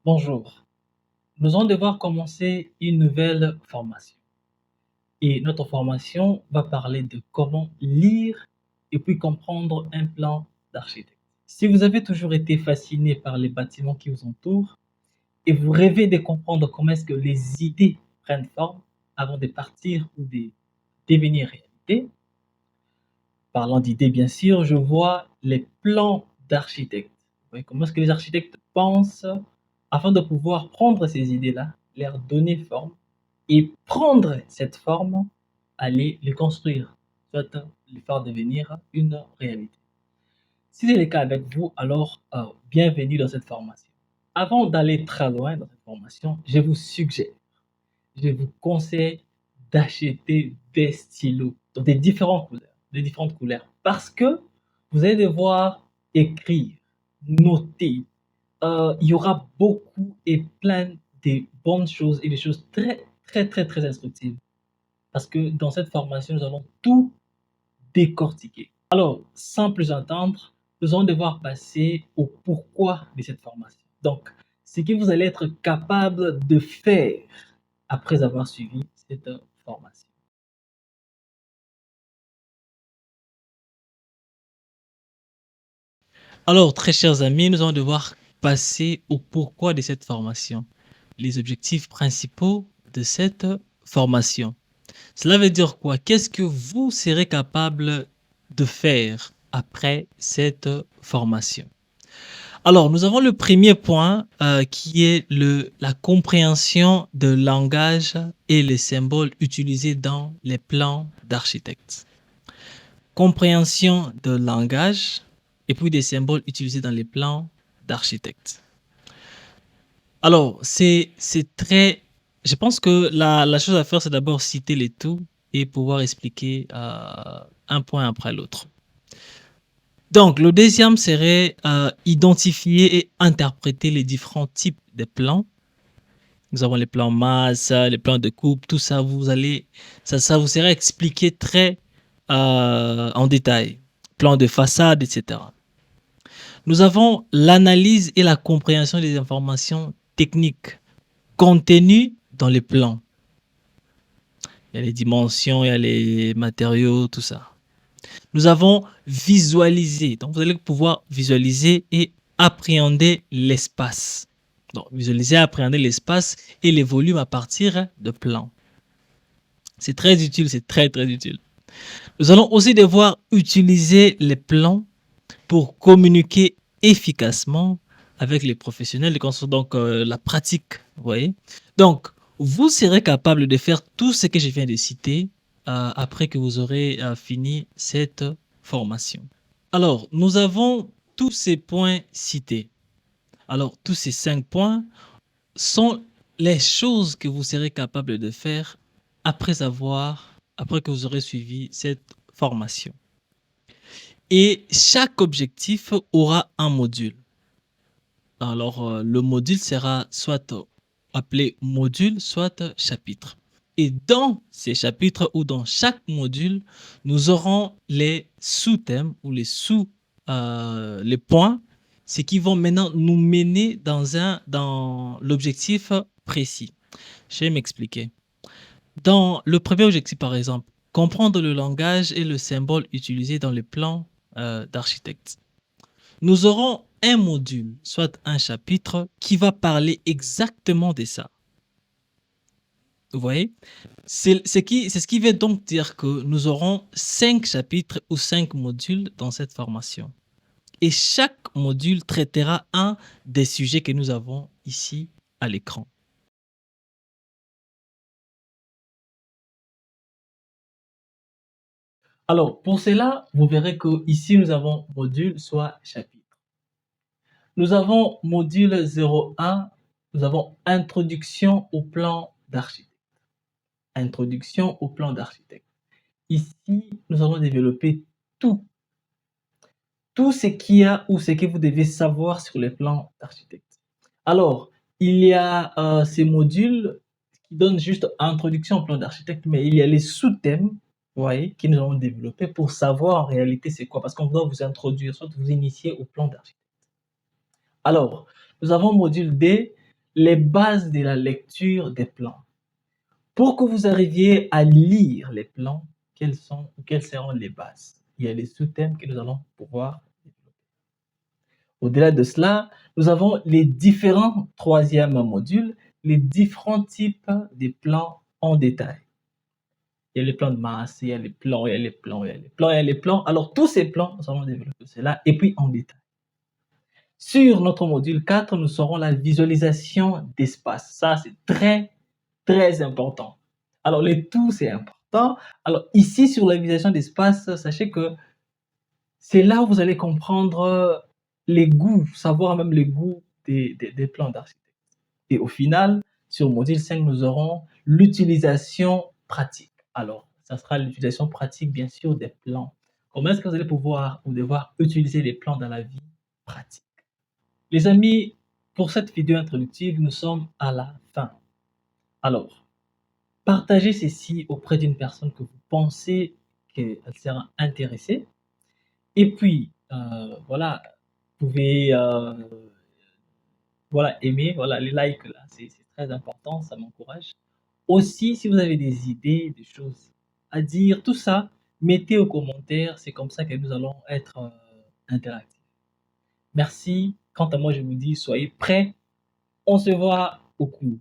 Bonjour, nous allons devoir commencer une nouvelle formation. Et notre formation va parler de comment lire et puis comprendre un plan d'architecte. Si vous avez toujours été fasciné par les bâtiments qui vous entourent et vous rêvez de comprendre comment est-ce que les idées prennent forme avant de partir ou de devenir réalité, parlant d'idées bien sûr, je vois les plans d'architectes. Vous voyez comment est-ce que les architectes pensent afin de pouvoir prendre ces idées-là, leur donner forme et prendre cette forme, aller les construire, soit les faire devenir une réalité. Si c'est le cas avec vous, alors bienvenue dans cette formation. Avant d'aller très loin dans cette formation, je vous conseille d'acheter des stylos dans de différentes couleurs, parce que vous allez devoir écrire, noter. Il y aura beaucoup et plein de bonnes choses et des choses très, très, très, très instructives. Parce que dans cette formation, nous allons tout décortiquer. Alors, sans plus attendre, nous allons devoir passer au pourquoi de cette formation. Donc, ce que vous allez être capable de faire après avoir suivi cette formation. Alors, très chers amis, nous allons devoir passer au pourquoi de cette formation, les objectifs principaux de cette formation. Cela veut dire quoi? Qu'est-ce que vous serez capable de faire après cette formation? Alors, nous avons le premier point qui est la compréhension de langage et les symboles utilisés dans les plans d'architecte. Compréhension de langage et puis des symboles utilisés dans les plans d'architecte. Alors, c'est très... Je pense que la chose à faire, c'est d'abord citer les tout et pouvoir expliquer un point après l'autre. Donc, le deuxième serait identifier et interpréter les différents types de plans. Nous avons les plans masse, les plans de coupe, tout ça, ça vous sera expliqué très en détail. Plans de façade, etc. Nous avons l'analyse et la compréhension des informations techniques contenues dans les plans. Il y a les dimensions, il y a les matériaux, tout ça. Nous avons visualisé. Donc, vous allez pouvoir visualiser et appréhender l'espace. Donc, visualiser, appréhender l'espace et les volumes à partir de plans. C'est très utile, c'est très, très utile. Nous allons aussi devoir utiliser les plans pour communiquer efficacement avec les professionnels de construction, donc la pratique, vous voyez. Donc, vous serez capable de faire tout ce que je viens de citer après que vous aurez fini cette formation. Alors, nous avons tous ces points cités. Alors, tous ces 5 points sont les choses que vous serez capable de faire après que vous aurez suivi cette formation. Et chaque objectif aura un module. Alors, le module sera soit appelé module, soit chapitre. Et dans ces chapitres ou dans chaque module, nous aurons les sous-thèmes ou les points, ce qui vont maintenant nous mener dans l'objectif précis. Je vais m'expliquer. Dans le premier objectif, par exemple, comprendre le langage et le symbole utilisé dans les plans d'architecte. Nous aurons un module, soit un chapitre, qui va parler exactement de ça. Vous voyez? C'est ce qui veut donc dire que nous aurons 5 chapitres ou 5 modules dans cette formation. Et chaque module traitera un des sujets que nous avons ici à l'écran. Alors, pour cela, vous verrez que ici nous avons module, soit chapitre. Nous avons module 01, nous avons introduction au plan d'architecte. Introduction au plan d'architecte. Ici, nous allons développer tout, tout ce qu'il y a ou ce que vous devez savoir sur les plans d'architecte. Alors, il y a ces modules qui donnent juste introduction au plan d'architecte, mais il y a les sous-thèmes, vous voyez, que nous allons développer pour savoir en réalité c'est quoi, parce qu'on doit vous introduire, soit vous initier au plan d'architecte. Alors, nous avons module D, les bases de la lecture des plans. Pour que vous arriviez à lire les plans, quelles seront les bases? Il y a les sous-thèmes que nous allons pouvoir développer. Au-delà de cela, nous avons les différents troisièmes modules, les différents types de plans en détail. Il y a les plans de masse, il y a les plans, il y a les plans, il y a les plans, il y a les plans. Alors, tous ces plans, nous allons développer cela et puis en détail. Sur notre module 4, nous aurons la visualisation d'espace. Ça, c'est très, très important. Alors, les tout, c'est important. Alors, ici, sur la visualisation d'espace, sachez que c'est là où vous allez comprendre les goûts, savoir même les goûts des plans d'architecte. Et au final, sur le module 5, nous aurons l'utilisation pratique. Alors, ça sera l'utilisation pratique, bien sûr, des plans. Comment est-ce que vous allez pouvoir ou devoir utiliser les plans dans la vie pratique? Les amis, pour cette vidéo introductive, nous sommes à la fin. Alors, partagez ceci auprès d'une personne que vous pensez qu'elle sera intéressée. Et puis, voilà, vous pouvez voilà, aimer, voilà, les likes là, c'est très important, ça m'encourage. Aussi, si vous avez des idées, des choses à dire, tout ça, mettez aux commentaires, c'est comme ça que nous allons être interactifs. Merci. Quant à moi, je vous dis, soyez prêts. On se voit au cours.